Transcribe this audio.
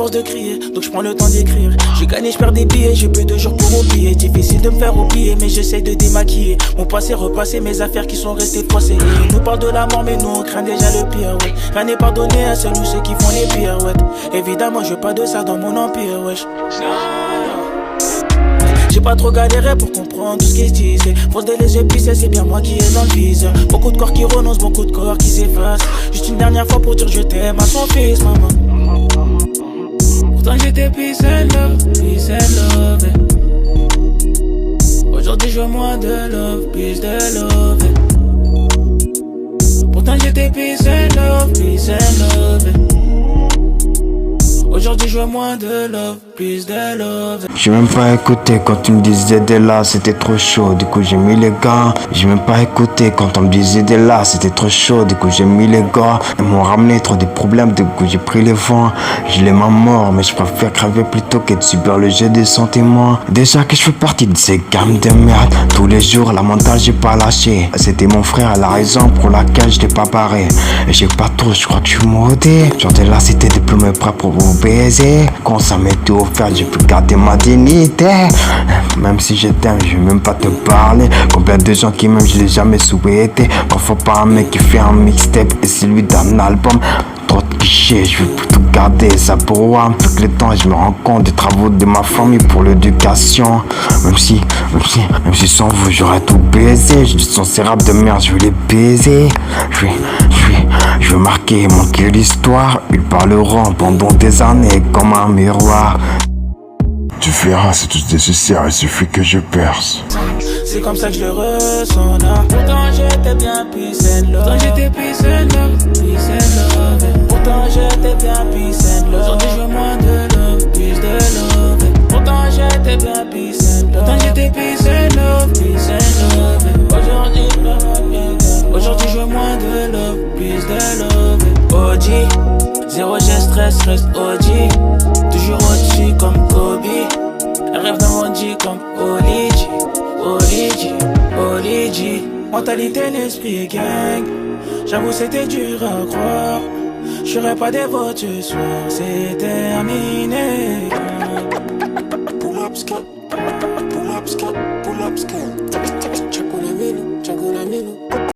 force de crier, donc je prends le temps d'écrire. Je gagne, je perds des billets, j'ai peu de jours pour oublier. Difficile de me faire oublier, mais j'essaie de démaquiller mon passé, repasser mes affaires qui sont restées froissées. Ils nous parlent de la mort, mais nous on craint déjà le pire, ouais. Rien n'est pardonné à ceux qui font les pires, ouais. Évidemment, je veux pas de ça dans mon empire, wesh. J'ai pas trop galéré pour comprendre tout ce qui se disait. Force de les épices, c'est bien moi qui est dans le viseur. Beaucoup de corps qui renoncent, beaucoup de corps qui s'effacent. Juste une dernière fois pour dire je t'aime à son fils, maman. Pourtant j'étais peace and love, Aujourd'hui je veux moins de love, plus de love, Pourtant j'étais peace and love, Aujourd'hui je veux moins de love, plus de love. J'ai même pas écouté quand tu me disais de là, c'était trop chaud, du coup j'ai mis les gars. J'ai même pas écouté quand on me disait de là, c'était trop chaud, du coup j'ai mis les gars. Ils m'ont ramené trop de problèmes, du coup j'ai pris les vents. Je l'aime à mort, mais je préfère crever plutôt que de subir le jet des sentiments. Déjà que je fais partie de ces gammes de merde. Tous les jours la mentale j'ai pas lâché. C'était mon frère, la raison pour laquelle je t'ai pas barré. Et j'ai pas trop, je crois que je suis maudit. Genre de la cité diplômé prêt pour vous baiser. Quand ça m'est tout offert, j'ai pu garder ma dignité. Même si je t'aime, je vais même pas te parler. Combien de gens qui m'aiment, je l'ai jamais souhaité. Parfois pas un mec qui fait un mixtape et c'est lui d'un album. Trop de clichés, je veux tout garder ça pour moi. Avec le temps, je me rends compte des travaux de ma famille pour l'éducation. Même si sans vous, j'aurais tout baisé. Je dis sans ces rap de merde, je vais les baiser. Je veux marquer, manquer l'histoire. Ils parleront pendant des années comme un miroir. Tu verras, c'est tout nécessaire, il suffit que je perce. C'est comme ça que je le ressens là. Pourtant j'étais bien peace and love. Pourtant j'étais peace and love, Pourtant j'étais bien peace and love. Aujourd'hui je veux moins de love, plus de love. Pourtant j'étais bien peace and love. Pourtant j'étais peace and love, Aujourd'hui je veux moins de love, plus de love. OG, zéro j'ai stress, reste OG. Toujours au-dessus comme Kobe. Rêve d'un OG comme Oligi. Mentalité, l'esprit et gang. J'avoue c'était dur à croire. J'serais pas dévot ce soir, c'est terminé. Pull up, skip, pull up, skip, pull up, skip.